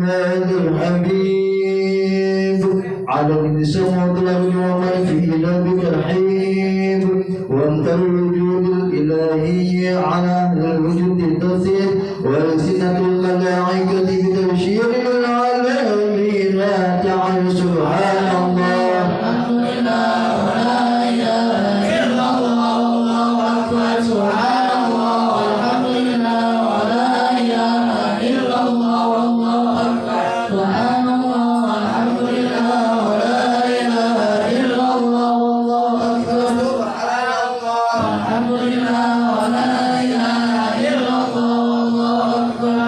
هذا الحبيب على من سموت الأمر ومن فينا بترحيب وأنت الوجود الإلهي على الوجود التصير وألسنة الملائكة بتبشير العالمين تعالى سبحان الله الحمد لله ولا إله إلا الله والله أكبر سبحان الله والحمد لله ولا إله إلا الله والله أكبر سبحان الله والحمد لله ولا إله إلا الله والله أكبر سبحان الله والحمد لله ولا إله إلا الله والله أكبر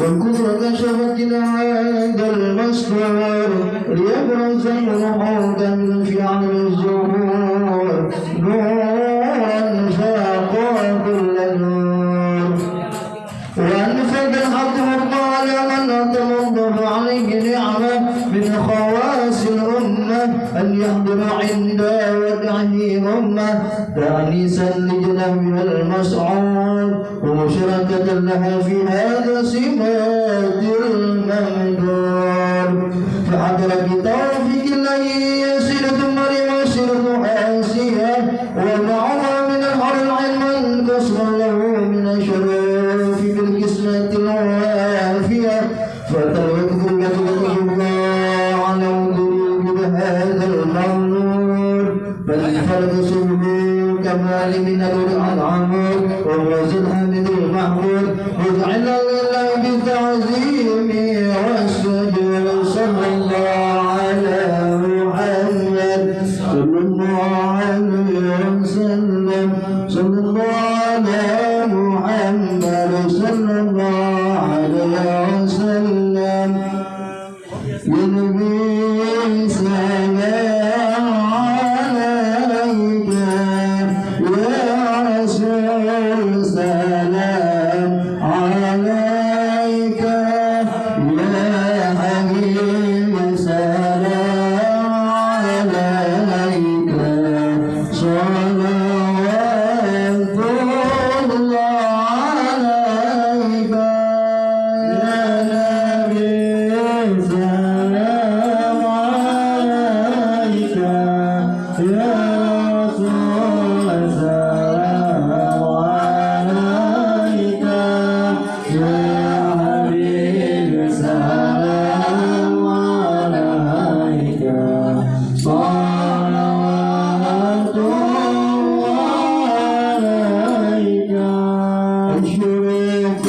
والقدرة شفت هذا المسطور ليبرز الروح من فعل الزهور نورا فاق كل نور وأنفذ الحق وقال من تمضى عليه نعمة من خواص الأمة أن يحضر عند ودعه أمة تأنيسا لجنه المسعود ومشاركة لها في هذا سمات الممدود فحضر بتوفيق الله يسيرة مريم وسيرة آسيا ومعها من الحر العلم القسم له من الشرف بالقسمة الوافية فتلوك الله على وجود هذا المنور بل فرد سبل كمال من العمر ووزنها من المحمود وجعل لله بالتعظيم والسجود صلى الله على محمد صلى الله عليه وسلم صلى الله على محمد صلى الله عليه وسلم يا نبي سلام عليك يا رسول سلام عليك يا حبيب سلام عليك صلوات الله عليك يا نبي سلام عليك يا رسول سلام عليك يا حبيب سلام عليك صلوات الله عليك أشرق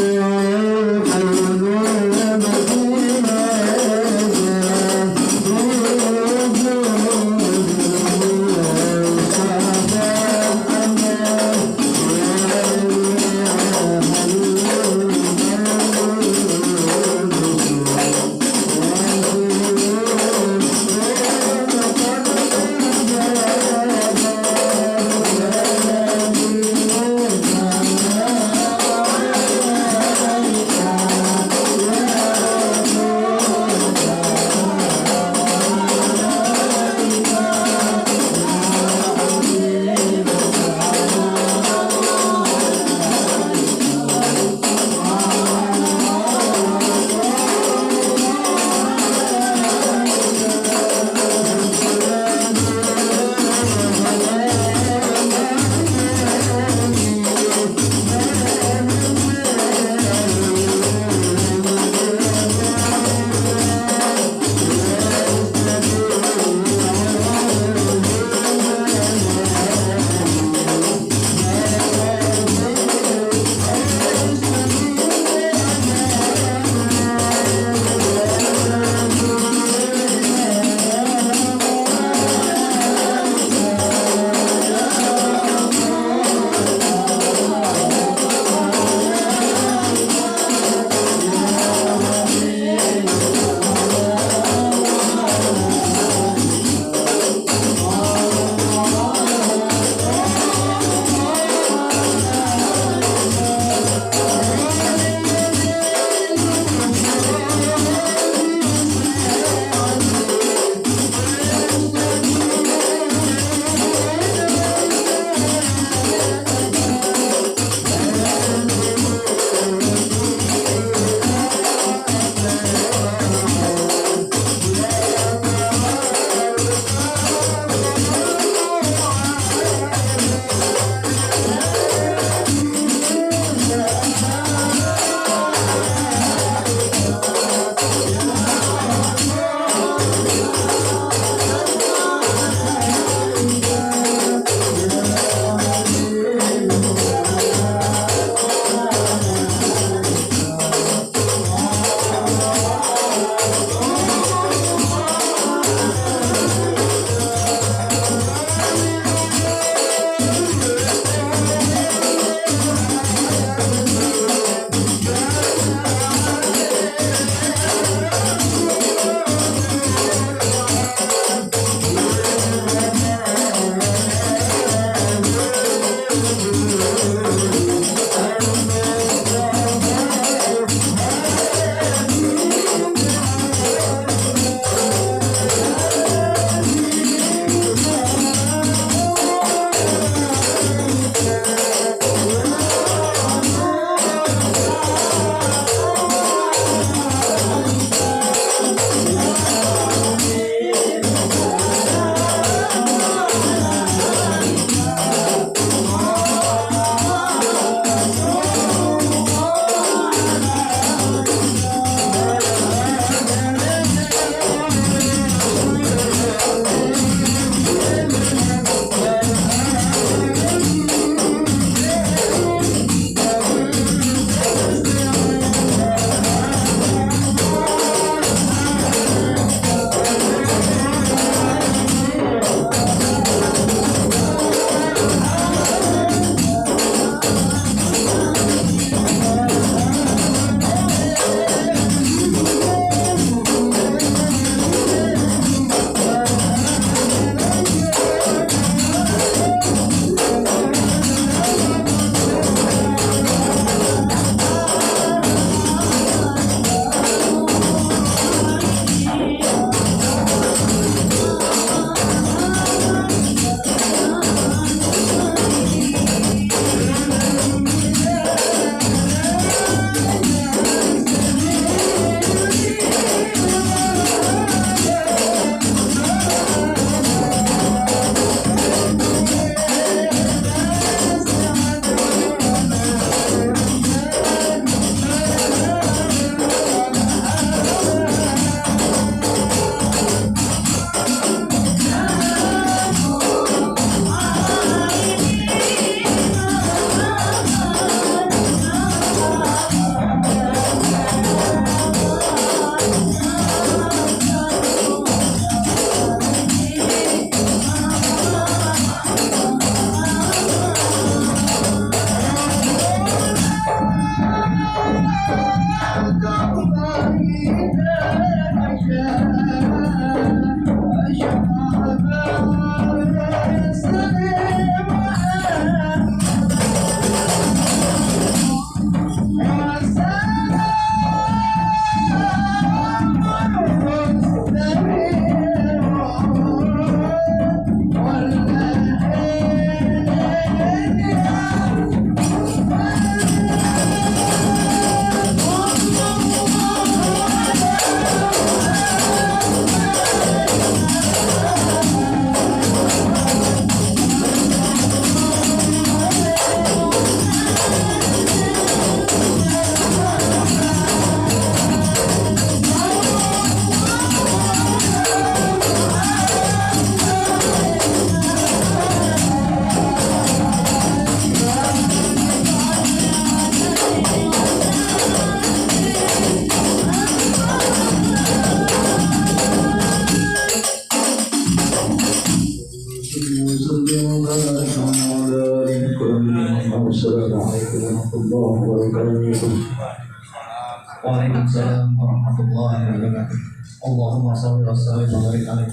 Waalaikumsalam warahmatullahi wabarakatuh. Allahumma shalli wa sallim wa barik alaihi.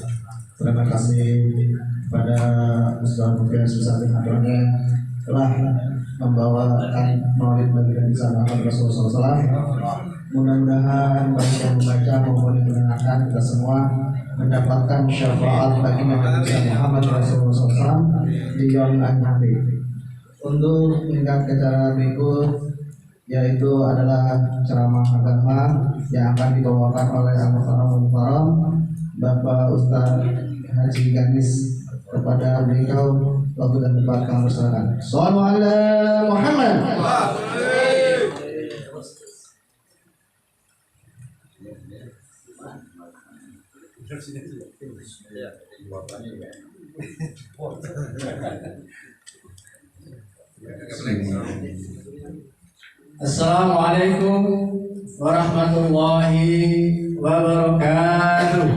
Terima kasih kepada Ustaz Muhammad Susati Hadronya telah membawakan maulid bagi Nabi Muhammad Rasulullah SAW. Mudah-mudahan bagi yang membaca maupun yang mendengarkan kita semua mendapatkan syafaat bagi Nabi Muhammad Rasulullah SAW di yaumil nanti. Untuk tingkat acara berikut yaitu adalah ceramah agama yang akan dibawakan oleh Al-Mukarram Bapak Ustaz Haji Ganis. Kepada beliau waktu dan tempat kami persilakan. Shallallahu alaihi Muhammad. Assalamualaikum warahmatullahi wabarakatuh.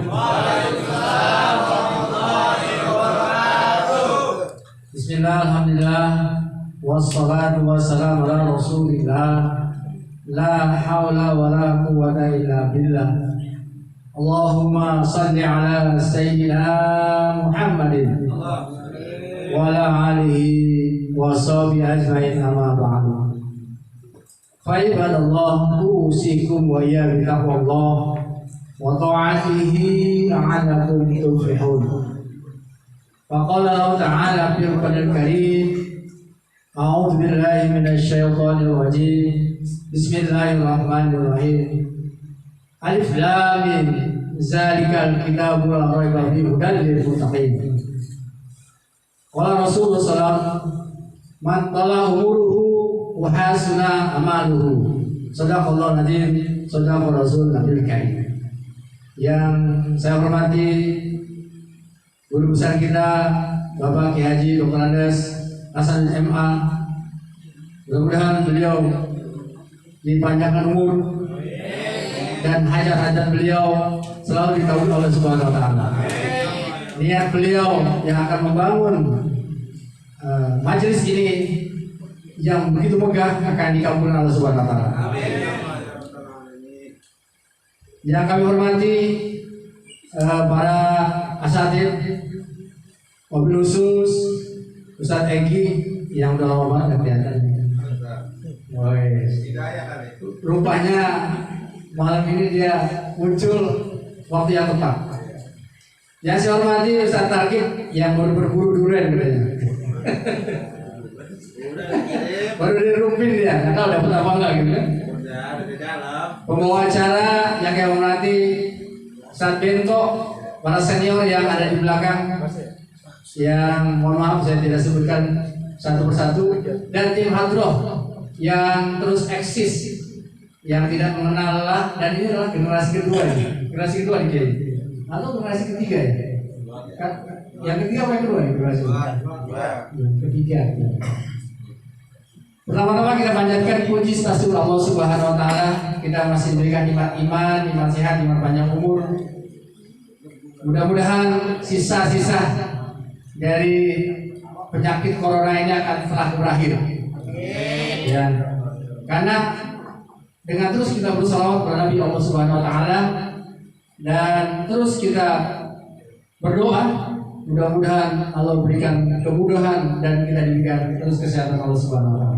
Bismillah, alhamdulillah, wassalatu wassalamu ala rasulillah, la hawla wa la quwwata illa billah. Allahumma salli ala sayyidina Muhammadin wa ala alihi wa sahbihi ajma'in, amma ba'du. Fa ibadallah, usikum wa iyyakum bitaqwallah wa ta'atihi la'allakum tuflihun. Faqala Allah Ta'ala fil Qur'anil Karim, a'udzu billahi minasy syaithanir rajim. Bismillahirrahmanirrahim. Alif Lam Mim, zalikal kitabu la raiba fihi hudan lil muttaqin. Qala Rasulullah sallallahu man tala umuruhu wa hasuna amaluhu. Shadaqallahu nadzim, shadaqa Rasul Nabil Karim. Yang saya hormati guru besar kita Bapak Kiai Haji Dr. Andes Hasan MA. Mudah-mudahan beliau dipanjangkan umur dan hajat-hajat beliau selalu dikabul oleh Subhanahu wa Ta'ala. Niat beliau yang akan membangun majelis ini yang begitu megah akan dikabulkan oleh Subhanahu wa Ta'ala. Yang kami hormati para asatid, mobil khusus Ustadz Egi yang udah lama banget kelihatan. Rupanya malam ini dia muncul waktu yang tepat. Yang saya hormati Ustadz Tarkib yang baru berburu durian katanya. Baru dirupin dia, nggak tahu dapat apa enggak gitu kan. Pembawa acara yang saya hormati Ustadz Bento, para senior yang ada di belakang, yang mohon maaf saya tidak sebutkan satu persatu, dan tim hadroh yang terus eksis, yang tidak mengenal lelah, dan ini adalah generasi kedua nih Kiai, atau generasi ketiga ya? Yang ketiga apa yang kedua nih generasi? Ketiga. Pertama-tama kita panjatkan puji stasul Allah Subhanahu Wa Taala. Kita masih diberikan nikmat iman, nikmat sehat, nikmat panjang umur. Mudah-mudahan sisa-sisa dari penyakit corona ini akan telah berakhir. Ya, karena dengan terus kita bersalawat kepada Nabi Allah Subhanahu Wa Taala dan terus kita berdoa, mudah-mudahan Allah berikan kemudahan dan kita diberikan terus kesehatan Allah Subhanahu Wa Taala.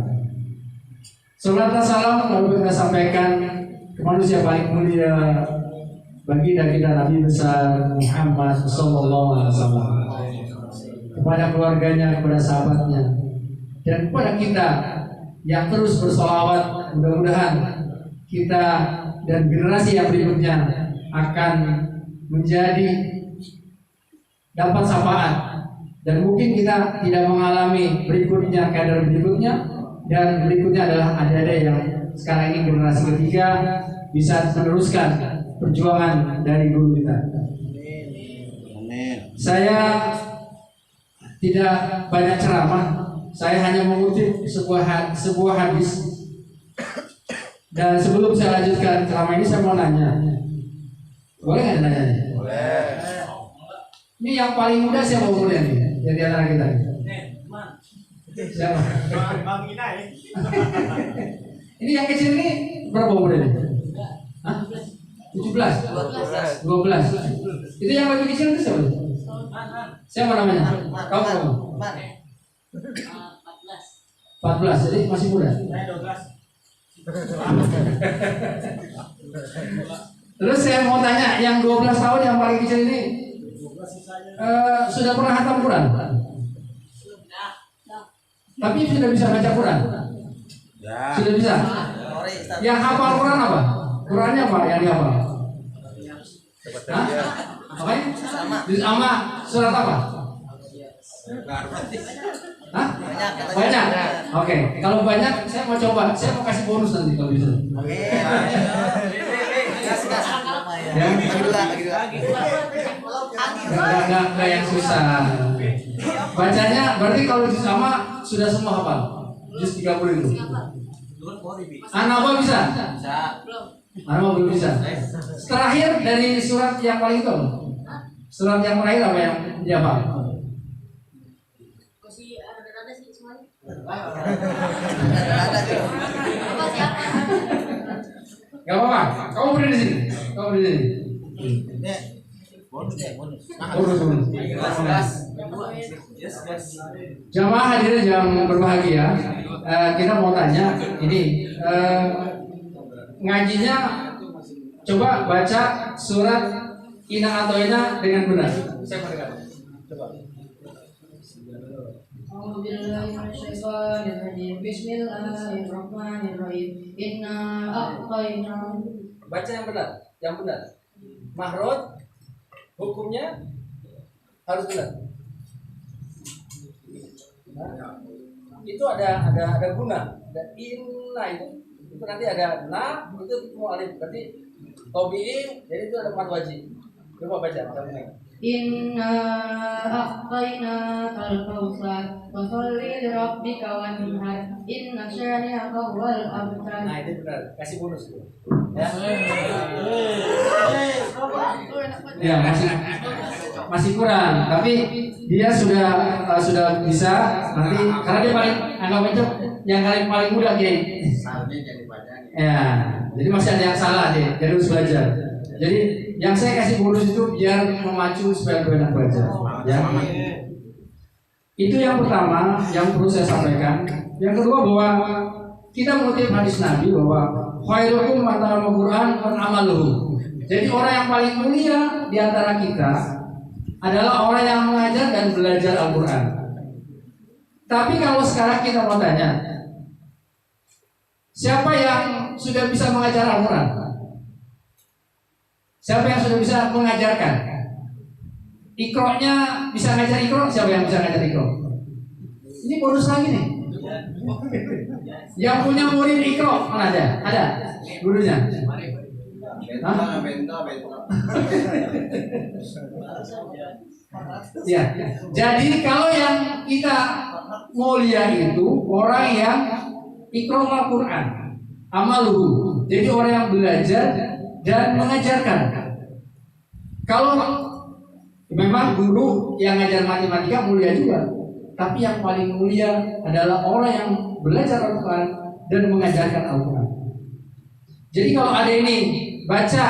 Salam dan salam lalu kita sampaikan ke manusia paling mulia baginda kita Nabi besar Muhammad Sallallahu Alaihi Wasallam, kepada keluarganya, kepada sahabatnya, dan kepada kita yang terus bersolawat. Mudah-mudahan kita dan generasi yang berikutnya akan menjadi dapat syafaat, dan mungkin kita tidak mengalami berikutnya kadar berikutnya, dan berikutnya adalah adik-adik yang sekarang ini generasi ketiga bisa meneruskan perjuangan dari guru kita. Saya tidak banyak ceramah, saya hanya mengutip sebuah hadis. Dan sebelum saya lanjutkan ceramah ini, saya mau nanya, boleh nggak nanya? Boleh. Ini yang paling muda siapa umurnya nih? Jadi antara kita. Siapa? Bang Inai. Ini yang kecil ini berapa umurnya? 17? 12. Itu yang lebih kecil itu siapa? Siapa namanya? Kamu? 14, jadi masih muda. Terus saya mau tanya, yang 12 tahun yang paling kecil ini sudah pernah hatam Quran? Tapi sudah bisa baca Quran? Sudah bisa? Yang hafal Quran apa? Qurannya apa yang dihafal? Hah? Apanya? Sama surat apa? Hah? Banyak? Oke, kalau banyak saya mau coba, saya mau kasih bonus nanti kalau bisa. Enggak yang susah. Bacanya berarti kalau sama sudah semua hafal. Juz 30 itu. Anaba bisa? Anaba belum bisa. Terakhir dari surat yang paling itu. Surat yang terakhir apa yang dia hafal? Gak apa-apa, kamu berdiri di sini. Kamu berdiri di sini. Bonus. Jamaah hadirin yang berbahagia, kita mau tanya ini ngajinya coba baca surat Inna atau Ina dengan benar. Saya mendengar. Coba. Bismillahirrahmanirrahim. Inna a'tayna. Baca yang benar. Mahrod hukumnya harus benar. Nah, itu ada guna, ada inna itu nanti ada na itu semua alif berarti tobiin jadi itu ada empat wajib. Coba baca. Inna a'tayna al-kautsar wa sholli li rabbika wanhar inna syani'aka huwal abtar. Nah itu benar, kasih bonus tuh. Ya masih kurang, tapi dia sudah bisa nanti karena dia paling anggap aja yang paling mudah Kiai. Ya, jadi masih ada yang salah deh, jadi harus belajar. Jadi yang saya kasih bonus itu biar memacu supaya banyak belajar. Ya. Itu yang pertama yang perlu saya sampaikan. Yang kedua bahwa kita mengutip hadis Nabi bahwa khairukum man ta'allama Qur'an wa amaluhu. Jadi orang yang paling mulia di antara kita adalah orang yang mengajar dan belajar Al-Qur'an. Tapi kalau sekarang kita mau tanya, siapa yang sudah bisa mengajar Al-Qur'an? Siapa yang sudah bisa mengajarkan? Iqra-nya bisa ngajar Iqra? Siapa yang bisa ngajar Iqra? Ini bonus lagi nih. Yang punya murid Iqra mana ada? Ada gurunya? Hah? Ya. Jadi kalau yang kita mulia itu orang yang Iqra Al-Quran, amaluhu. Jadi orang yang belajar dan mengajarkan. Kalau memang guru yang ngajar matematika mulia juga, tapi yang paling mulia adalah orang yang belajar Al-Quran dan mengajarkan Al-Quran. Jadi kalau ada ini baca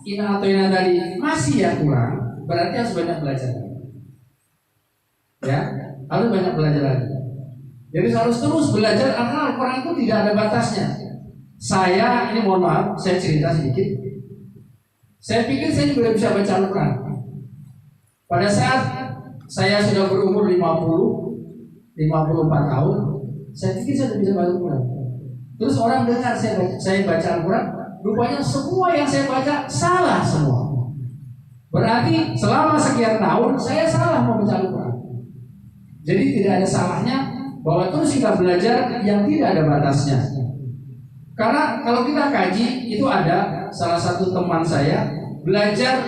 Inna atau Ina tadi masih ya kurang, berarti harus banyak belajar. Ya, harus banyak belajar lagi. Jadi harus terus belajar karena Al-Quran itu tidak ada batasnya. Saya ini mohon maaf, saya cerita sedikit. Saya pikir saya juga bisa baca Al-Quran. Pada saat saya sudah berumur 54 tahun, saya pikir saya sudah bisa baca Al-Quran. Terus orang dengar saya baca Al-Quran, rupanya semua yang saya baca salah semua. Berarti selama sekian tahun saya salah membaca Al-Quran. Jadi tidak ada salahnya bahwa terus kita belajar yang tidak ada batasnya. Karena kalau kita kaji itu ada salah satu teman saya belajar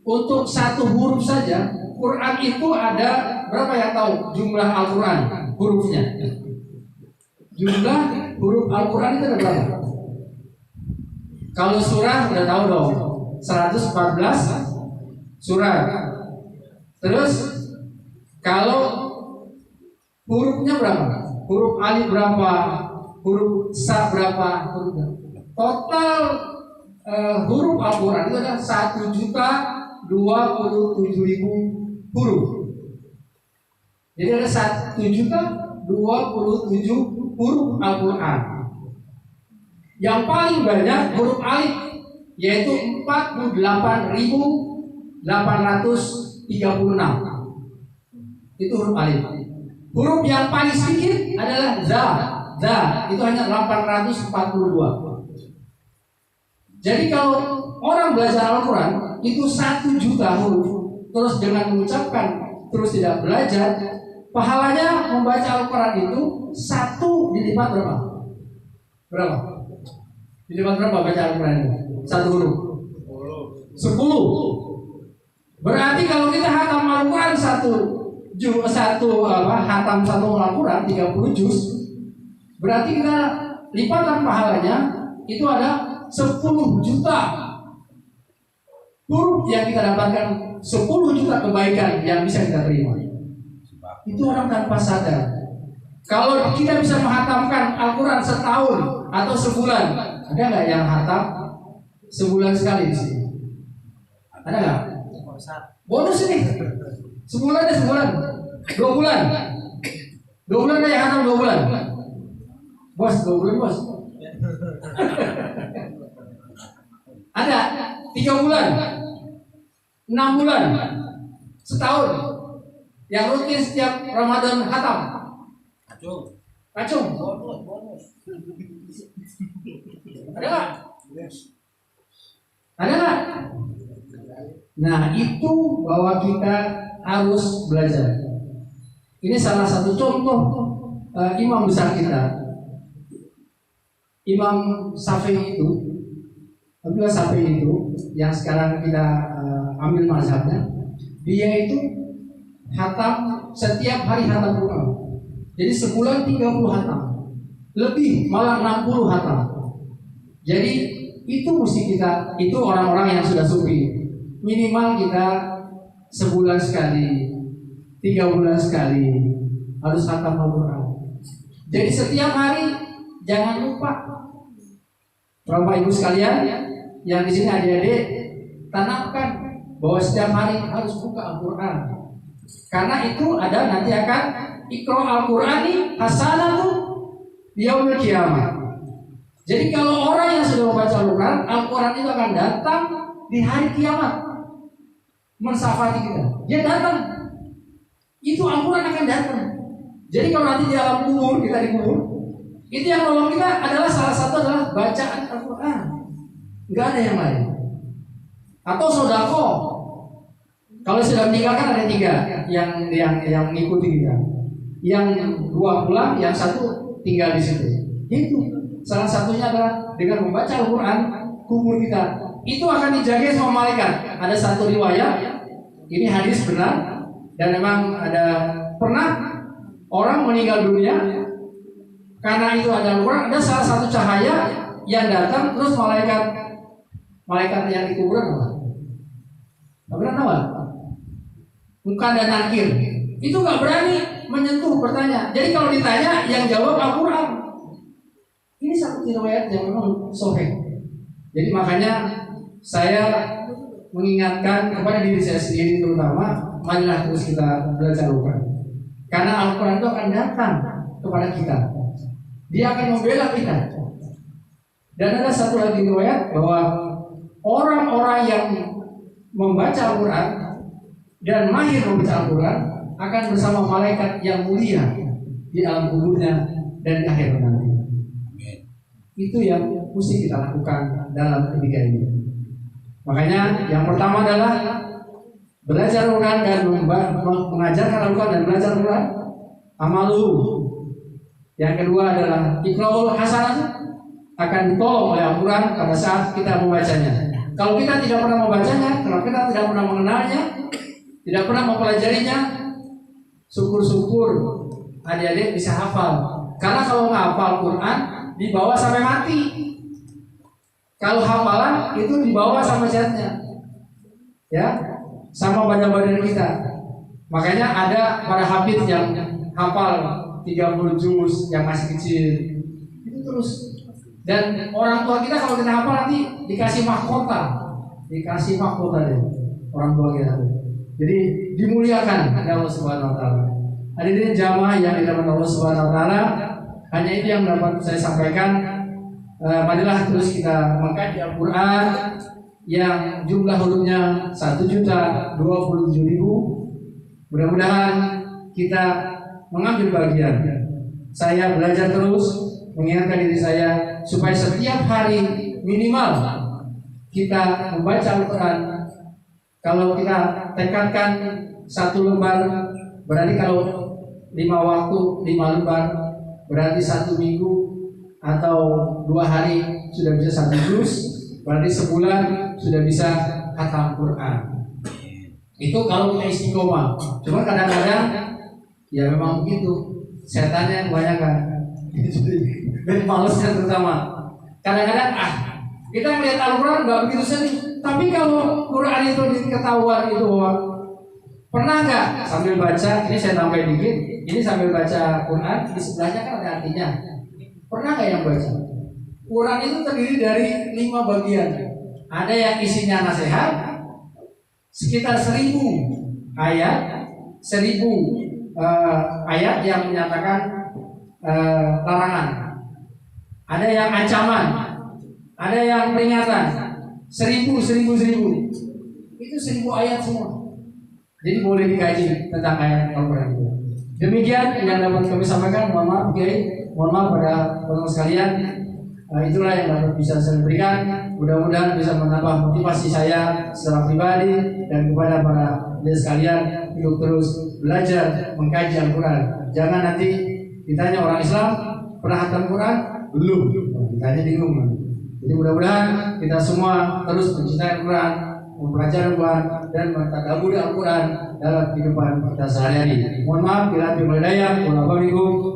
untuk satu huruf saja. Quran itu ada berapa yang tahu jumlah Al-Quran hurufnya? Jumlah huruf Al-Quran itu ada berapa? Kalau surah udah tahu dong, 114 surah. Terus kalau hurufnya berapa? Huruf alif berapa? Huruf sa berapa? Total huruf Al-Quran itu adalah 1.027.000 huruf. Jadi ada 1.027 huruf Al-Quran. Yang paling banyak huruf alif, yaitu 48.836. Itu huruf alif. Huruf yang paling sedikit adalah za. Za itu hanya 842. Jadi kalau orang belajar Al-Quran itu 1 juta huruf, terus dengan mengucapkan terus tidak belajar, pahalanya membaca Al-Quran itu 1 dilipat berapa? Berapa? Dilipat berapa baca Al-Quran itu? 1 huruf 10. Berarti kalau kita hatam Al-Quran hatam satu Al-Quran 30 juz, berarti kita lipatan pahalanya itu ada 10 juta huruf yang kita dapatkan, 10 juta kebaikan yang bisa kita terima. Itu orang tanpa sadar. Kalau kita bisa menghatamkan Al-Quran setahun atau sebulan, ada nggak yang hatam sebulan sekali di sini? Ada nggak? Bonus ini. Sebulan deh, sebulan. 2 bulan. 2 bulan deh yang hatam 2 bulan. Bos, 2 bulan bos. Ada 3 bulan, 6 bulan, setahun. Yang rutin setiap Ramadan hatam. Kacung. Ada nggak? Ada nggak? Nah, itu bahwa kita harus belajar. Ini salah satu contoh imam besar kita, Imam Syafi'i itu. Abdullah Syafi'i itu yang sekarang kita ambil mazhabnya, dia itu hatam setiap hari hatam Quran. Jadi sebulan 30 hatam, lebih malah 60 hatam. Jadi itu mesti kita, itu orang-orang yang sudah sufi, minimal kita sebulan sekali, 3 bulan sekali harus hatam Al-Quran. Jadi setiap hari jangan lupa. Bapak Ibu sekalian yang di sini adik-adik, tanamkan bahwa setiap hari harus buka Al-Quran. Karena itu ada nanti akan Iqra Al-Qurani hasanatu yaumil qiyamah. Jadi kalau orang yang sudah membaca Al-Quran, Al-Quran itu akan datang di hari kiamat mensafati kita. Dia datang. Itu Al-Quran akan datang. Jadi kalau nanti di alam kubur, kita dikubur, itu yang nolong kita adalah salah satu adalah bacaan Al-Quran. Enggak ada yang lain. Atau sodako. Kalau sudah meninggalkan ada 3 yang mengikuti kita. Yang 2 pulang, yang 1 tinggal di situ. Itu salah satunya adalah dengan membaca Al-Quran, kubur kita itu akan dijaga sama malaikat. Ada satu riwayat, ini hadis benar, dan memang ada pernah orang meninggal dunia karena itu ada Al-Quran, ada salah satu cahaya yang datang, terus malaikat yang di kuburan apa? Benar apa? Muka dan nakir itu nggak berani menyentuh bertanya. Jadi kalau ditanya yang jawab Al-Quran. Ini satu riwayat yang memang sahih. Jadi makanya saya mengingatkan kepada diri saya sendiri terutama, marilah terus kita belajar Al-Quran. Karena Al-Quran itu akan datang kepada kita. Dia akan membela kita. Dan ada satu lagi riwayat bahwa orang-orang yang membaca Al-Quran dan mahir membaca Al-Quran akan bersama malaikat yang mulia di alam kuburnya dan di akhir nanti. Itu yang mesti kita lakukan dalam ketika ini. Makanya yang pertama adalah belajar Al-Quran dan mengajarkan Al-Quran dan belajar Al-Quran. Amalu. Yang kedua adalah Iqra'ul hasanah, akan ditolong oleh Al-Quran pada saat kita membacanya. Kalau kita tidak pernah membacanya, kalau kita tidak pernah mengenalnya, tidak pernah mempelajarinya, syukur-syukur adik-adik bisa hafal. Karena kalau nggak hafal Quran dibawa sampai mati. Kalau hafalan itu dibawa sama jasnya, ya, sama badan-badan kita. Makanya ada para hafid yang hafal 30 juz yang masih kecil, itu terus Dan orang tua kita kalau kita hafal nanti dikasih mahkota deh orang tua kita. Jadi dimuliakan oleh Allah Subhanahu Wa Taala. Hadirin jamaah yang dirahmati Allah Subhanahu Wa Taala, hanya itu yang dapat saya sampaikan. Marilah terus kita mengkaji Al-Quran yang jumlah hurufnya 1.027.000. Mudah-mudahan kita mengambil bagian. Saya belajar terus, mengingatkan diri saya supaya setiap hari minimal kita membaca Al-Quran. Kalau kita tekadkan 1 lembar, berarti kalau 5 lembar, berarti 1 minggu atau 2 hari sudah bisa 1 juz, berarti sebulan sudah bisa khatam Quran. Itu kalau kita istiqomah. Cuma kadang-kadang ya memang begitu, setannya kebanyakan dan malesnya terutama. Kadang-kadang kita melihat Al-Quran nggak begitu sedih, tapi kalau Quran itu diketahuan itu pernah nggak sambil baca, ini saya tambahin dikit, ini sambil baca Quran di sebelahnya kan ada artinya. Pernah nggak yang baca? Quran itu terdiri dari 5 bagian. Ada yang isinya nasihat, sekitar 1.000 ayat, 1.000 ayat yang menyatakan larangan. Ada yang ancaman, ada yang peringatan. 1.000. Itu 1.000 ayat semua. Jadi boleh dikaji tentang ayat Al-Quran itu. Demikian yang dapat kami sampaikan. Mohon maaf, mohon maaf pada teman-teman sekalian. Itulah yang dapat bisa saya berikan. Mudah-mudahan bisa menambah motivasi saya secara pribadi dan kepada para hadirin sekalian untuk terus belajar mengkaji Al-Quran. Jangan nanti ditanya orang Islam pernah khatam Quran? Belum. Ditanya bingung. Jadi mudah-mudahan kita semua terus mencintai Al-Quran, mempelajari Al-Quran dan mentadabburi Al-Quran dalam kehidupan kita sehari-hari. Mohon maaf bila ada hidayah.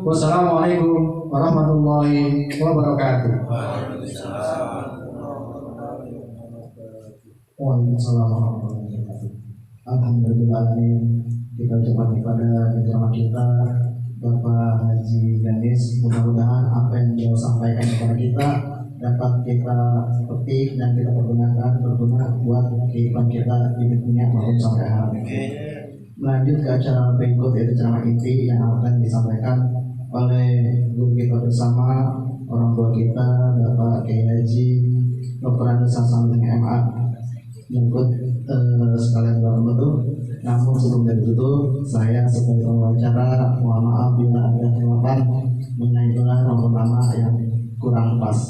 Wassalamualaikum warahmatullahi wabarakatuh. Waalaikumsalam warahmatullahi wabarakatuh. Alhamdulillah, kita ucapkan kepada penceramah kita Bapak Haji Ganis. Mudah-mudahan apa yang beliau sampaikan kepada kita dapat kita petik dan kita pergunakan berguna buat kehidupan kita di dunia maupun sampai hari. Melanjut ke acara berikut, yaitu ceramah inti yang akan disampaikan oleh guru kita bersama, orang tua kita Bapak Kiai Haji Dr. Andes Hasan MA. Menyebut sekalian betul. Namun sebelum ditutup, saya sebagai wawancara mohon maaf bila ada kelemahan mengenai gelar maupun nama yang kurang pas.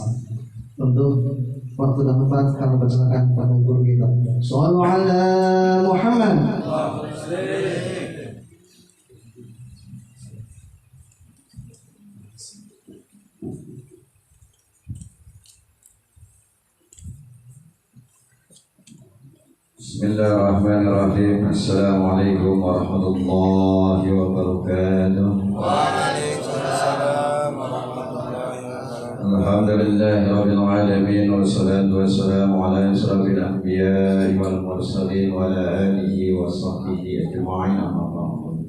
Untuk waktu dan tempat kami persilakan pada guru kita. Shallallahu ala Muhammad. Bismillahirrahmanirrahim. Assalamualaikum warahmatullahi wabarakatuh. Alhamdulillahi rabbil alamin, wassalatu wassalamu ala asyrafil anbiya'i wal mursalin wa ala alihi wa sahbihi ajma'in, amma ba'du.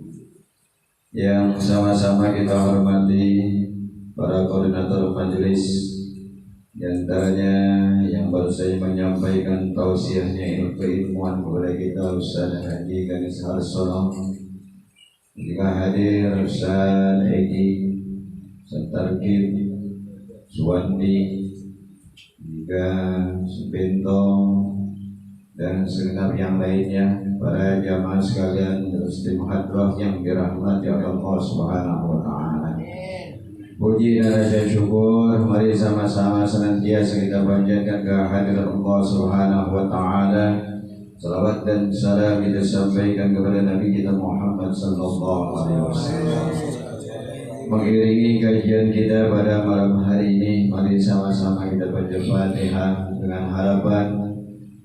Yang sama-sama kita hormati para koordinator majelis, di antaranya yang baru saya menyampaikan tausiahnya keilmuan kepada kita Ustaz Haji Ganis Harsono, juga hadir Ustaz Egi, Ustaz Tarkib, Suwandi, juga Subento, dan segenap yang lainnya, para jamaah sekalian muslim hadrah yang dirahmati oleh Allah Subhanahu wa taala. Puji dan rasa syukur mari sama-sama senantiasa kita panjatkan kehadirat Allah Subhanahu wa taala. Salawat dan salam kita sampaikan kepada Nabi kita Muhammad sallallahu alaihi wasallam. Mengiringi kajian kita pada malam hari ini, mari sama-sama kita baca Fatihah dengan harapan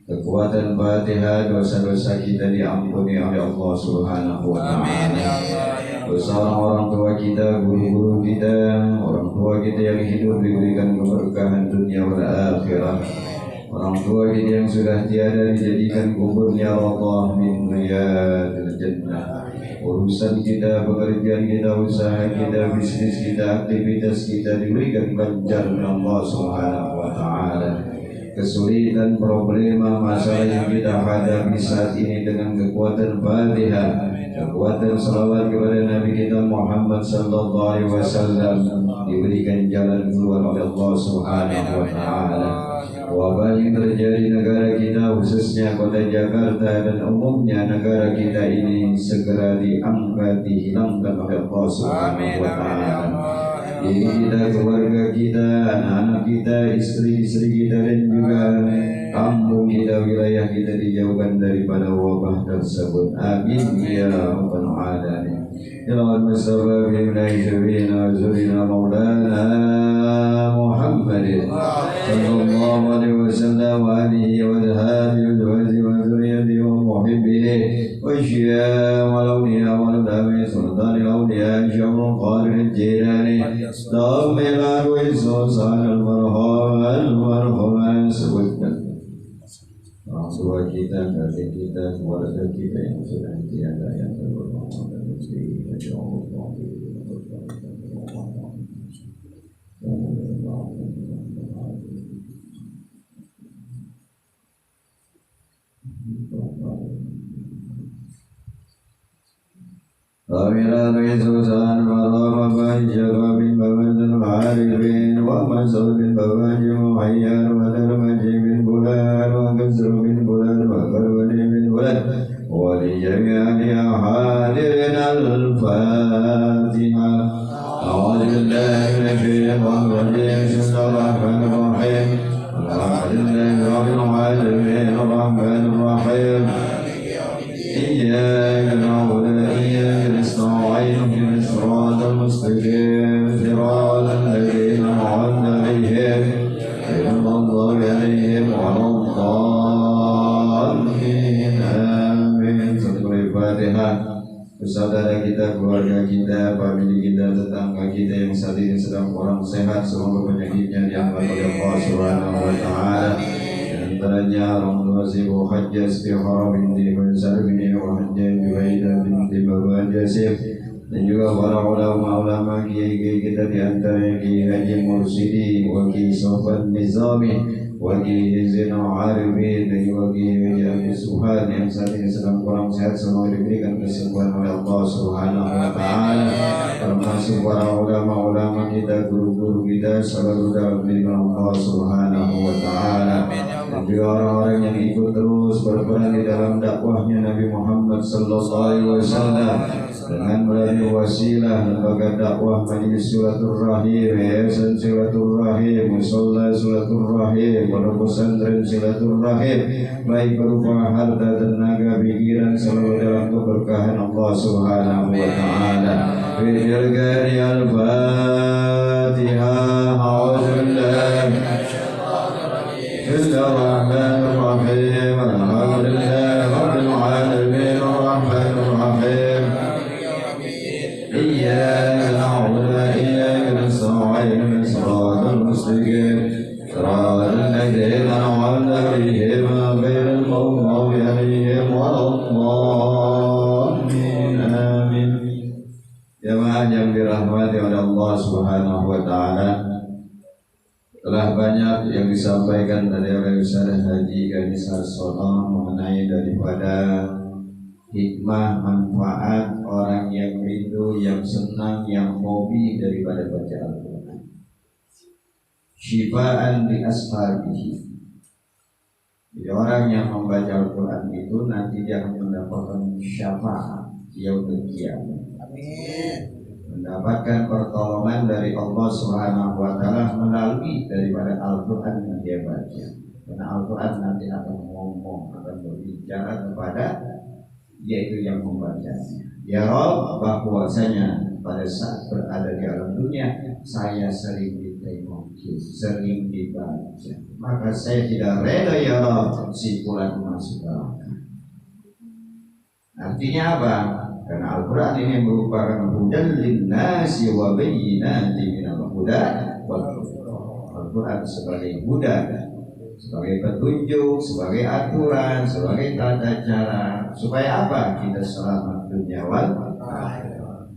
kekuatan Fatihah dosa-dosa kita diampuni oleh Allah Subhanahu wa taala. Dosa orang tua kita, guru-guru kita, orang tua kita yang hidup diberikan keberkahan dunia dan akhirat. Orang tua kita yang sudah tiada dijadikan kuburnya Allah min riyadil jannah. Urusan kita, pekerjaan kita, usaha kita, bisnis kita, aktivitas kita diberikan ganjaran Allah Subhanahu wa taala. Kesulitan, problema, masalah yang kita hadapi saat ini dengan kekuatan Fatihah, kekuatan salawat kepada Nabi kita Muhammad sallallahu alaihi wasallam diberikan jalan keluar oleh Allah Subhanahu wa taala. Wabah yang terjadi negara kita khususnya kota Jakarta dan umumnya negara kita ini segera diangkat, dihilangkan oleh Allah Subhanahu wa taala. Diri kita, keluarga kita, anak-anak kita, istri-istri kita dan juga kampung kita, wilayah kita dijauhkan daripada wabah tersebut. Amin ya rabbal alamin. Ya Rabbal Mustafa bi nayyibina zurina maulana Muhammadin sallallahu alaihi wasallam wa alihi wa sahbihi wa zurriyyatihi wa muhibbihi wa syi'a wa lawliya wa lawliya sultani lawliya syamul qadir jilani Dhamila wa sultan al-marham sebutkan orang tua kita, kakek kita, keluarga kita yang sudah tiada yang terhormat dan mesti ya Allah. Dhamila wa sultan al-marham bin bawan al-arifin wa masal bin bawan muhayyar wa darmaji bin bulan wa gazru bin bulan wa karwani bin bulan wa li jami'i hadirin al-Fatiha. A'udzu billahi minash shaitanir rajim. Bismillahirrahmanirrahim. Alhamdulillahi rabbil alamin arrahmanir rahim. Iyyaka na'budu wa iyyaka nasta'in ihdinas siratal mustaqim siratal ladzina an'amta 'alaihim ghairil maghdubi 'alaihim waladdallin. Amin. Al-Fatihah. Saudara kita, keluarga kita, famili kita, tetangga kita yang saat ini sedang kurang sehat, semoga penyakitnya diangkat oleh Allah Subhanahu wa taala. Antaranya orang tua sibuk hajjah istihara binti Faisal bin Wahjah Juwaidah binti Bawa Jasif dan juga para ulama-ulama kiai-kiai kita di antaranya Kiai Haji Mursidi wa Kiai Sofan Nizami wa Kiai Zainal Arifin dan juga Kiai Haji Suhan yang saat ini sedang kurang sehat, semoga diberikan kesembuhan oleh Allah Subhanahu wa taala. Termasuk para ulama-ulama kita, guru-guru kita selalu dalam lindungan Allah Subhanahu wa taala. Dan juga orang-orang yang ikut terus berperan di dalam dakwahnya Nabi Muhammad sallallahu alaihi wasallam dengan melalui wasilah lembaga dakwah Majelis Silaturrahim, Yayasan Silaturrahim, Musalla Silaturrahim, Pondok Pesantren Silaturrahim, baik berupa harta, tenaga, pikiran selalu dalam keberkahan Allah Subhanahu wa taala. Bijil gari al-Fatihah. A'udzubillahi Bismillahirrahmanirrahim. Alhamdulillahi rabbil alamin arrahmanir rahim. Iyyaka na'budu wa iyyaka nasta'in ihdinas siratal mustaqim siratal ladzina an'amta 'alaihim ghairil maghdubi 'alaihim waladdallin. Amin. Jemaah yang dirahmati oleh Allah Subhanahu wa taala, telah banyak yang disampaikan dari oleh Ustaz Haji Gani Sarsono mengenai daripada hikmah, manfaat orang yang rindu, yang senang, yang hobi daripada baca Al-Quran. Syifaan di ashabihi. Jadi orang yang membaca Al-Quran itu nanti dia akan mendapatkan syafaat yaumul qiyamah. Amin. Mendapatkan pertolongan dari Allah Subhanahu wa taala melalui daripada Al-Qur'an yang dia baca. Karena Al-Qur'an nanti akan ngomong, akan berbicara kepada yaitu yang membacanya. Ya Rabb, bahwasanya pada saat berada di alam dunia saya sering ditengoki, sering dibaca. Maka saya tidak rela ya Rabb si fulan masuk neraka. Artinya apa? Karena Al-Quran ini merupakan hudan linnasi wa bayyinatin minal huda wal furqan. Al-Quran sebagai huda, sebagai petunjuk, sebagai aturan, sebagai tata cara. Supaya apa? Kita selamat dunia wal akhirat.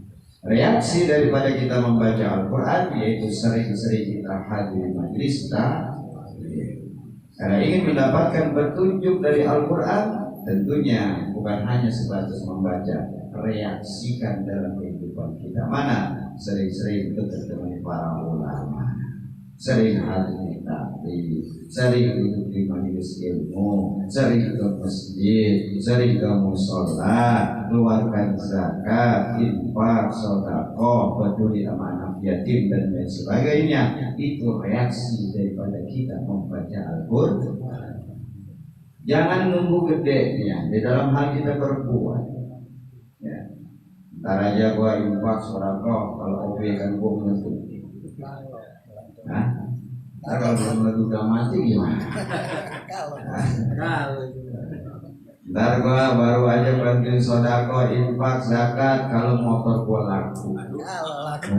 Reaksi daripada kita membaca Al-Quran yaitu sering-sering kita hadir majlis taklim. Karena ingin mendapatkan petunjuk dari Al-Quran, tentunya bukan hanya sebatas membaca, reaksikan dalam kehidupan kita. Mana? Sering-sering bertemu para ulama, sering hadir taklim, sering duduk di majelis ilmu, sering ke masjid, sering ke musola, keluarkan zakat, infak, sedekah, peduli sama anak yatim dan lain sebagainya. Itu reaksi daripada kita membaca Al-Quran. Jangan nunggu gedenya di dalam hal kita berbuat. Ya. Ntar aja gua infak sedekah, kalau OP kan gua menutup. Nah, kalau belum udah mati gimana? Ntar gua baru aja bantuin sodako, infak, zakat, kalau motor gua laku.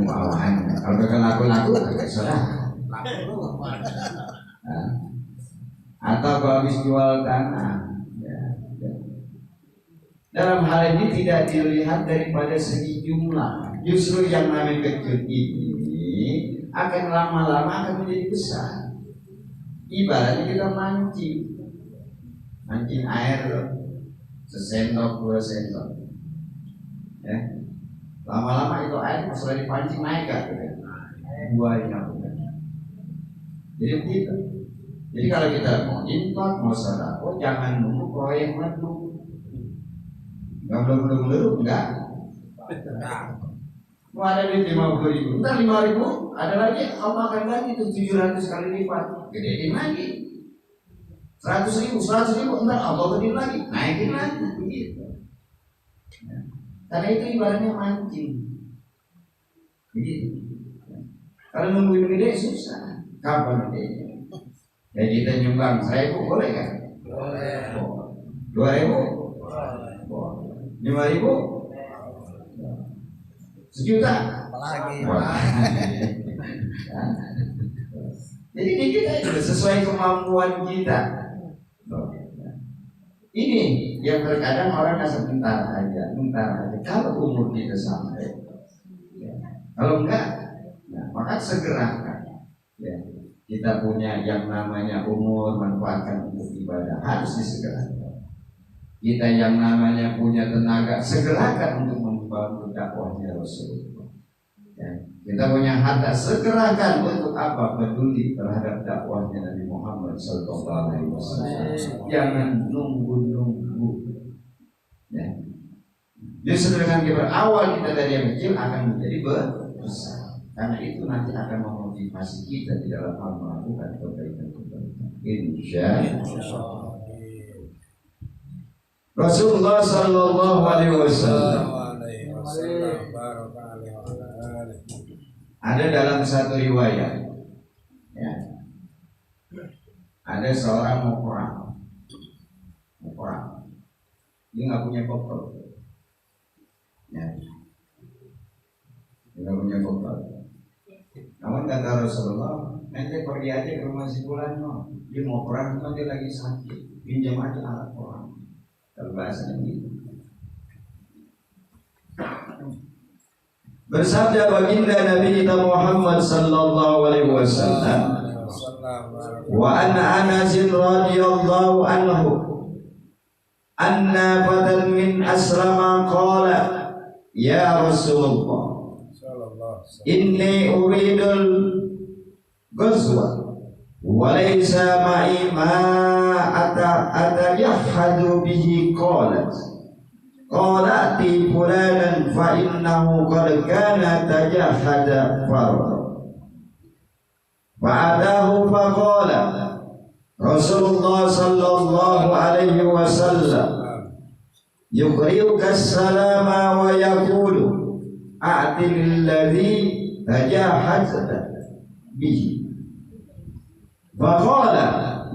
Mau awan, kalau gak laku-laku gak sodako. Atau gua habis jual tanah. Dalam hal ini tidak dilihat daripada segi jumlah. Justru yang namanya kecil ini akan lama-lama akan menjadi besar. Ibaratnya kita mancing air sesendok 2 sendok, ya. Lama-lama itu air setelah dipancing naik kan? Buah yang jadi begitu. Jadi kalau kita mau infak, mau sedekah, jangan nunggu proyek meledup. Nggak belum enggak. Mau ada duit 50.000, entar 5.000, ada lagi, Allah akan lagi itu 700 kali lipat, gedein lagi. 100.000, entar Allah gedein lagi, naikin lagi, begitu. Ya. Karena itu ibaratnya mancing, begitu. Kalau nungguin gede susah, kapan gedenya? Ya kita nyumbang 1.000 boleh kan? Boleh. 2.000? Boleh. 5.000? Sejuta apalagi. Jadi dikit aja sesuai kemampuan kita. Ini yang terkadang orang asal bentar aja. Kalau umur kita sampai, kalau enggak, nah, maka segerakan. Ya, kita punya yang namanya umur, manfaatkan untuk ibadah, harus disegerakan. Kita yang namanya punya tenaga, segerakan untuk membantu dakwahnya Rasulullah. Ya, kita punya harta, segerakan untuk apa? Peduli terhadap dakwahnya Nabi Muhammad SAW. Jangan nunggu. Ya. Justru dengan awal kita dari yang kecil akan menjadi besar. Karena itu nanti akan memotivasi kita di dalam hal melakukan kebaikan-kebaikan. Insyaallah. Rasulullah sallallahu alaihi wasallam ada dalam satu riwayat, ya, ada seorang mau perang, dia nggak punya bekal, ya, dia nggak punya bekal. Namun kata Rasulullah, nanti pergi aja ke rumah si fulan, dia mau perang, cuma dia lagi sakit, pinjam aja alat perang. Kalau bahasanya gitu. Bersabda baginda Nabi kita Muhammad sallallahu alaihi wasallam, wa anna Anas radhiyallahu anhu anna fatan min aslama qala ya Rasulullah inni uridul ghazwa وليس معي ما أتجحد به قال أتي فلانا فإنه قد كان تجحد فرضا فأتاه فقال رسول الله صلى الله عليه وسلم يقرئك السلام ويقول أعطي الذي تجحدت به فقال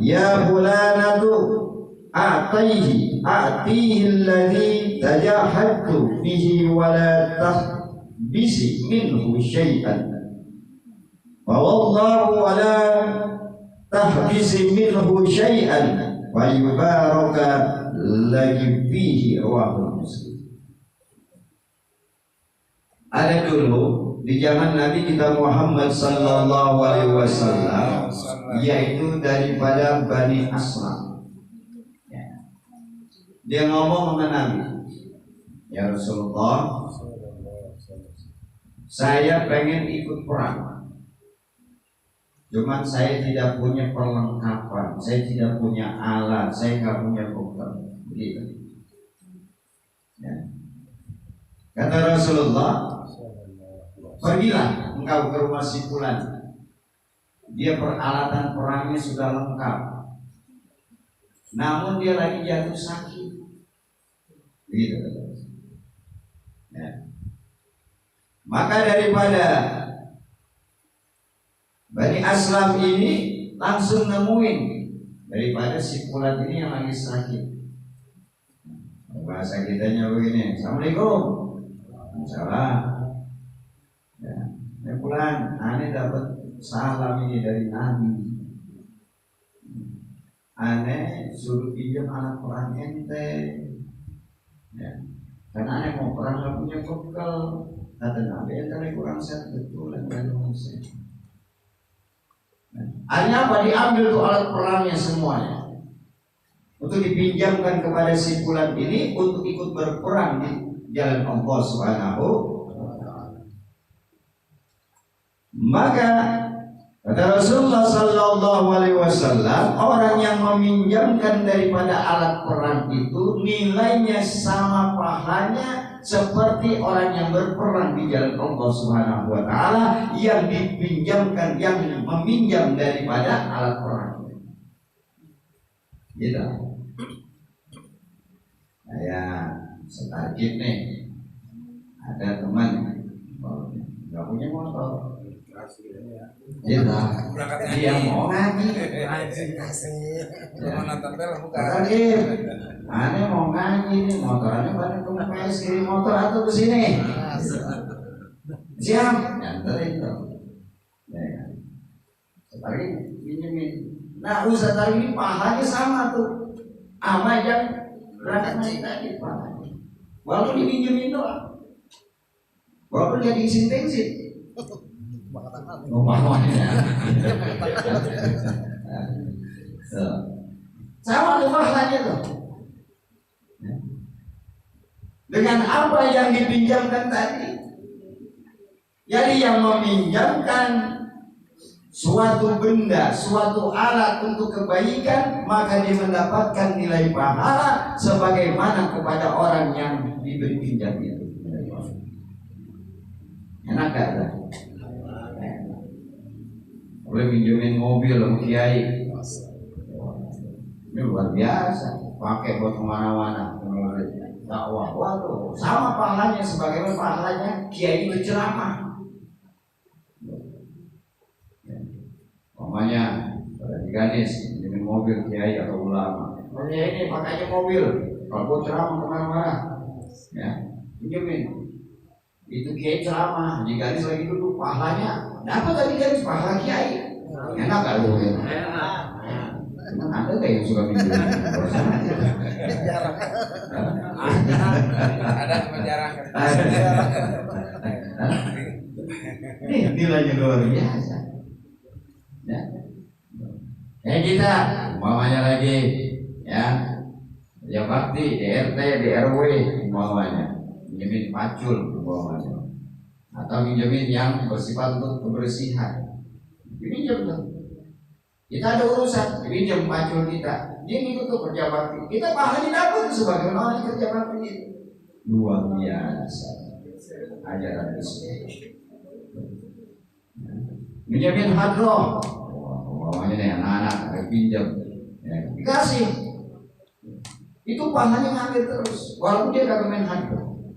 يا فلانة أعطيه الذي تجاهدت به ولا تحبسي منه شيئا فوالله ولا tahbisi minhu syai'an wa yubaraka lagi fihi rawahu Muslim. Ada dulu di zaman Nabi kita Muhammad sallallahu alaihi wasallam, yaitu daripada Bani Aslam. Dia ngomong sama Nabi, ya Rasulullah, saya pengen ikut perang, cuman saya tidak punya perlengkapan, saya tidak punya alat, saya nggak punya bekal. Begitu. Ya. Kata Rasulullah, pergilah engkau ke rumah si Fulan, dia peralatan perangnya sudah lengkap, namun dia lagi jatuh sakit. Begitu. Ya. Maka daripada Bani Aslam ini langsung nemuin daripada si Fulan ini yang lagi sakit. Bahasa kitanya begini, Assalamualaikum. Salam. Ya, Fulan, aneh dapat salam ini dari Nabi. Aneh suruh pinjam alat perang ente. Ya. Karena aneh mau perang gak punya bekal. Kata Nabi, ente kurang sehat betul dan manusia. Akhirnya apa? Diambil tuh alat perangnya semuanya untuk dipinjamkan kepada si Fulan ini untuk ikut berperang di jalan Allah Subhanahu wa ta'ala. Maka kata Rasulullah sallallahu alaihi wasallam, orang yang meminjamkan daripada alat perang itu nilainya sama pahalanya seperti orang yang berperang di jalan Allah Subhanahu wa ta'ala yang dipinjamkan, yang meminjam daripada alat perang. Gitu. Saya setarget nih, ada teman nggak punya motor, dia mau ngaji, aneh mau ngaji nih, motorannya pada kempes, kirim motor atau ke sini, siap, nyanterin dong, setarget pinjemin. Nah, usaha tadi ini pahalanya sama tuh, sama yang berangkat naik tadi pahalanya. Walaupun dipinjemin doang, walaupun dia diisi bensin, sama tuh pahalanya tuh. Dengan apa yang dipinjamkan tadi. Jadi yang meminjamkan suatu benda, suatu alat untuk kebaikan, maka dia mendapatkan nilai pahala sebagaimana kepada orang yang diberi pinjam itu. Enak gak? Boleh pinjemin mobil sama kiai, ini luar biasa, pakai buat kemana-mana, dakwah. Waduh, sama pahalanya sebagaimana pahalanya kiai berceramah. Namanya pada Ganis ini mobil kiai atau ulama. Makanya ini pakainya mobil. Kalau buat ceramah kemana-mana, ya pinjemin. Itu kiai ceramah, di Ganis lagi duduk, pahalanya dapat dari Ganis pahala kiai. Enak gak lu? Enak. Emang ada gak yang suka pinjemin? Ada penjara. Ini nilainya luar biasa. Ya kita umpamanya lagi ya bakti di RT di RW umpamanya pinjemin pacul umpamanya atau pinjemin yang bersifat untuk kebersihan, pinjam tuh. Kita ada urusan pinjam pacul kita, dia ngikut tuh kerja bakti, kita pahalanya dapat sebagai orang yang kerja bakti itu. Luar biasa ajaran Islam. Pinjemin hadroh, umpamanya nih anak-anak ada pinjam, ya, dikasih, itu pahalanya ngalir terus, walaupun dia kagak main hadroh.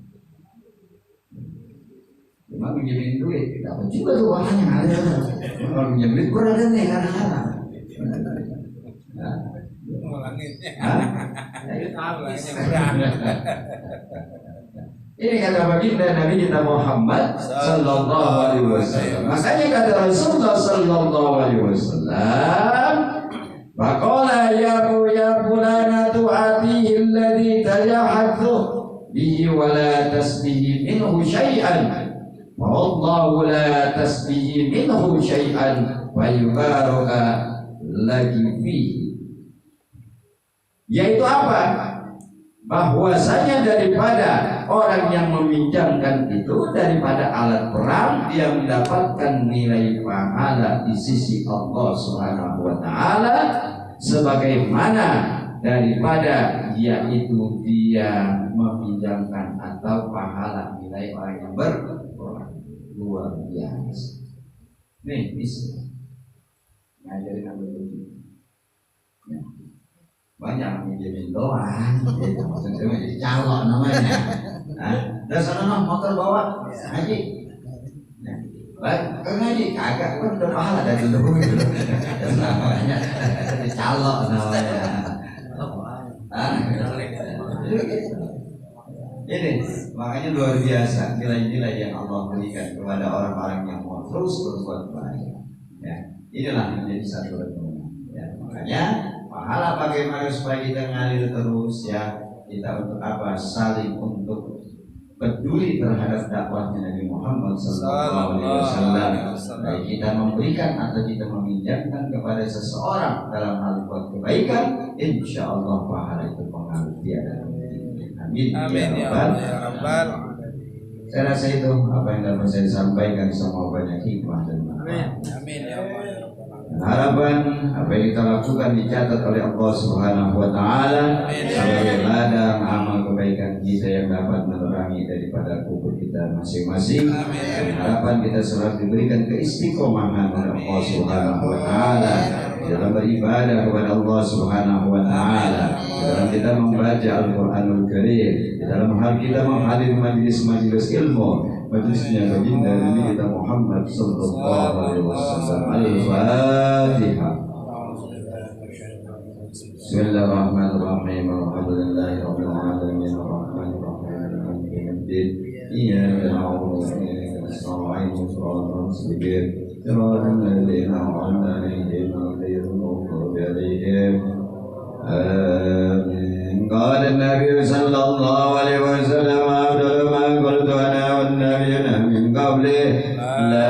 Cuma pinjemin duit, dapat juga tuh pahalanya ngalir terus. Kalau pinjam duit berada nih kadang-kadang. Ini kata baginda Nabi kita Muhammad sallallahu alaihi wasallam. Makanya kata Rasulullah sallallahu alaihi wasallam, Faqala ya fulanatu atihi alladhi tajahathu bihi wa la tasbihi minhu syai'an. Wallahu la tasbihi minhu syai'an wa yubaraka lagi fihi. Yaitu apa? Bahwasanya daripada orang yang meminjamkan itu, daripada alat perang, dia mendapatkan nilai pahala di sisi Allah Subhanahu wa taala sebagaimana daripada yaitu dia meminjamkan atau pahala nilai orang yang berperang. Luar biasa. Nih, bisa ngajarin apa itu? Banyak minjemin doang, gitu. Maksudnya jadi calon namanya. Nah, dasar nama motor bawa ngaji. Nah, baik, ngaji kagak kan udah pahala dari dulu. Namanya jadi calon namanya. Ini makanya luar biasa nilai-nilai yang Allah berikan kepada orang-orang yang mau terus berbuat baik. Ya, inilah menjadi satu rekomendasi. Ya, makanya pahala bagaimana supaya kita ngalir terus ya, kita untuk apa? Saling untuk peduli terhadap dakwahnya Nabi Muhammad SAW. Baik kita memberikan atau kita meminjamkan kepada seseorang dalam hal buat kebaikan, insya Allah pahala itu mengalir tiada. Amin. Amin ya Rabbal. Saya rasa itu apa yang dapat saya sampaikan, semua banyak hikmah dan manfaat. Amin ya Rabbal. Harapan apa yang kita lakukan dicatat oleh Allah Subhanahu wa taala sebagai ladang amal kebaikan kita yang dapat menerangi daripada kubur kita masing-masing. Harapan kita selalu diberikan keistiqomahan oleh Allah Subhanahu wa taala dalam beribadah kepada Allah Subhanahu wa taala, dalam kita membaca Al-Qur'anul Karim, dalam hal kita menghadiri majelis-majelis ilmu, majlisnya baginda Nabi kita Muhammad sallallahu alaihi wasallam. Al-Fatihah. Bismillahirrahmanirrahim. Alhamdulillahirabbil alamin. Arrahmanir rahim. Maliki yaumiddin. Iyyaka na'budu wa iyyaka nasta'in. Shiratal ladzina an'amta 'alaihim ghairil maghdubi 'alaihim. Amin. Qala an-nabiy sallallahu alaihi wasallam afdalu ma qultu ana wan nabiyyuna min qabli la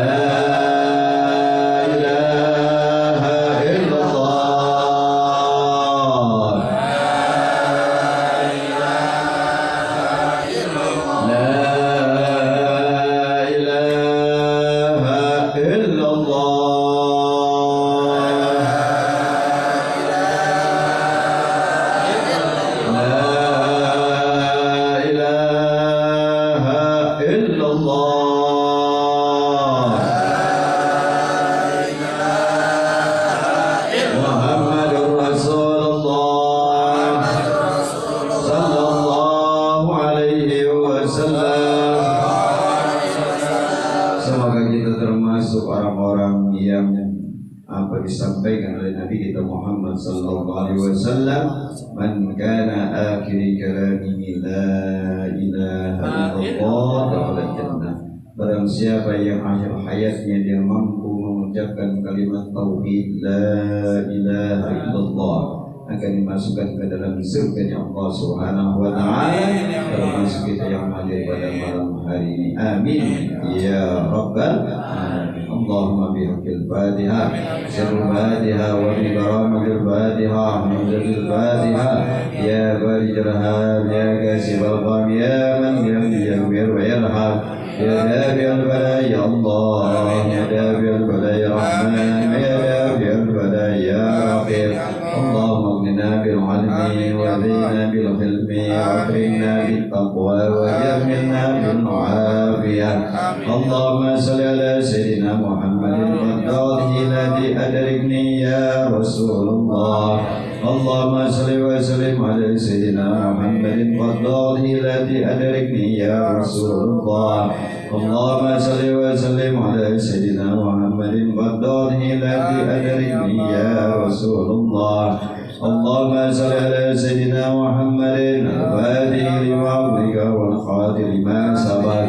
disampaikan oleh Nabi kita Muhammad sallallahu alaihi wasallam, man kana akhir kalamihi la ilaha illallah dakhala jannah. Barang siapa yang akhir hayatnya dia mampu mengucapkan kalimat tauhid la ilaha illallah, akan dimasukkan ke dalam surga Allah Subhanahu wa taala, termasuk kita yang hadir pada malam hari ini. Amin ya rabbal alamin. Allahumma bihaqqil Fatihah, sirrul Fatihah wa bi karamil Fatihah, mujadil Fatihah, ya barijraham, ya kasibal qam, ya man yaghfir wa yarham, ya dafi'al bala ya Allah, ya dafi'al bala ya Rahman, ya dafi'al bala ya Rahim. Allahumma aghnina bil 'ilmi wa zidna bil hilmi wa akrimna bit taqwa wa jamilna bil 'afiyah. Allahumma salli ala sayyidina Muhammadin qaddihi ladhi adrikni ya Rasulullah. Allahumma salli wa sallim ala sayyidina Muhammadin qaddihi ladhi adrikni ya Rasulullah. Allahumma salli wa sallim ala sayyidina Muhammadin qaddihi ladhi adrikni ya Rasulullah. Allahumma salli ala sayyidina Muhammadin al-fatihi lima ulika wal khatimi lima sabaq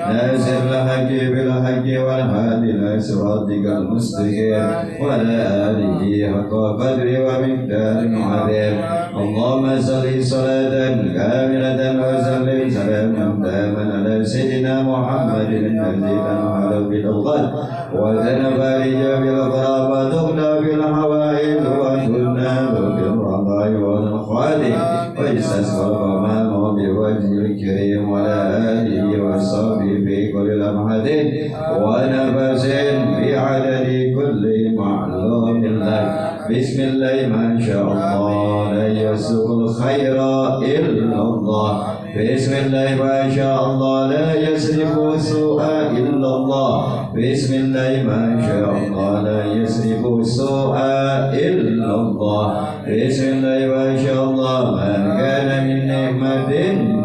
nasir al-haqqi bil haqqi والهادي إلى صراطك المستقيم وعلى آله حق قدره ومقداره عظيم اللهم صل صلاة كاملة وسلم سلاما تاما على سيدنا محمد الذي تنحل بالأوقات وتنفرج بالغرام وتغنى بالحوائج وتنال بالرضا والخالق ويستسقى الغمام بوجه الكريم وعلى آله وصحبه في كل لمحة ونفس بعدد كل معلوم لك بسم الله ما شاء الله لا يسوق الخير إلا الله بسم الله ما شاء الله لا يصرف السوء إلا الله بسم الله ما شاء الله لا يصرف السوء إلا الله بسم الله ما شاء الله ما كان من نعمة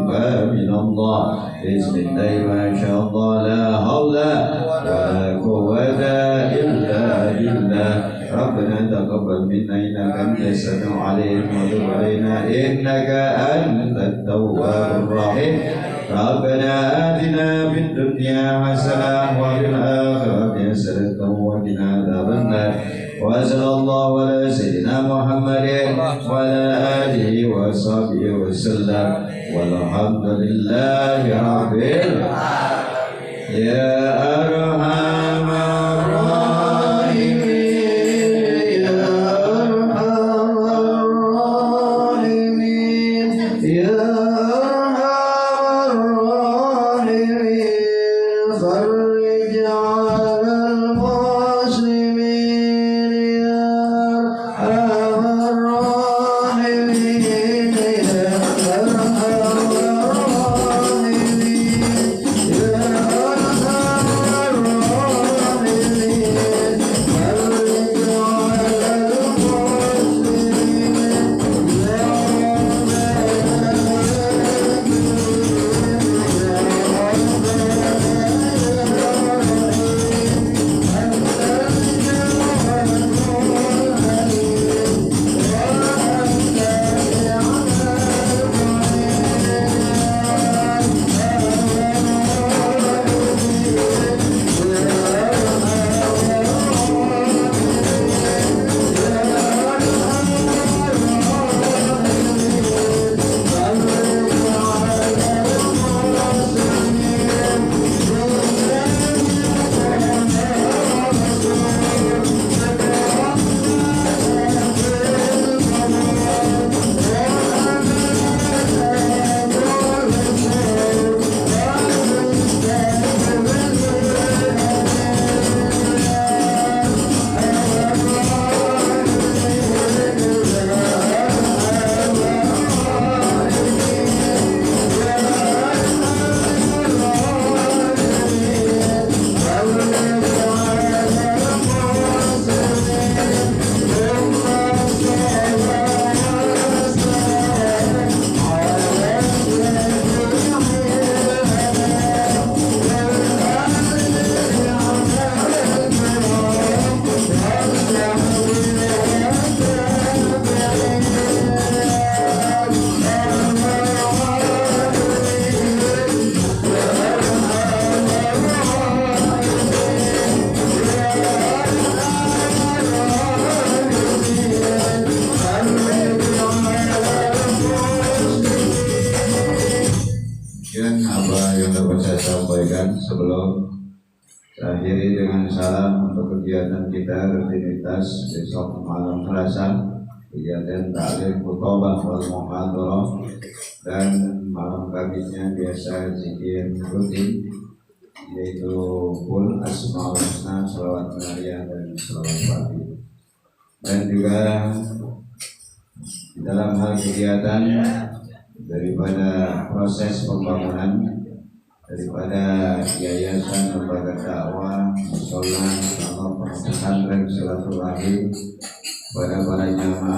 فمن الله بسم الله ما شاء الله لا حول ولا قوة إلا بالله ربنا تقبل منا إنك أنت السميع العليم وتب علينا إنك أنت التواب الرحيم ربنا آتنا في الدنيا حسنة وفي الآخرة حسنة وقنا عذاب النار وصلى الله على سيدنا محمد وعلى آله وصحبه وسلم والحمد لله رب العالمين يا أرحم الراحمين يا أرحم الراحمين يا أرحم الراحمين فرج على المسلمين يا أرحم الراحمين يا أرحم sampaikan sebelum saya akhiri dengan salam untuk kegiatan kita rutinitas besok malam Selasa, kegiatan taklim khutbah wal muhadharah, dan malam Kamisnya biasa zikir rutin yaitu full asmaul husna, sholawat maria dan sholawat fatih. Dan juga di dalam hal kegiatan daripada proses pembangunan daripada yayasan lembaga dakwah musola sama pesantren silaturahim pada para jamaah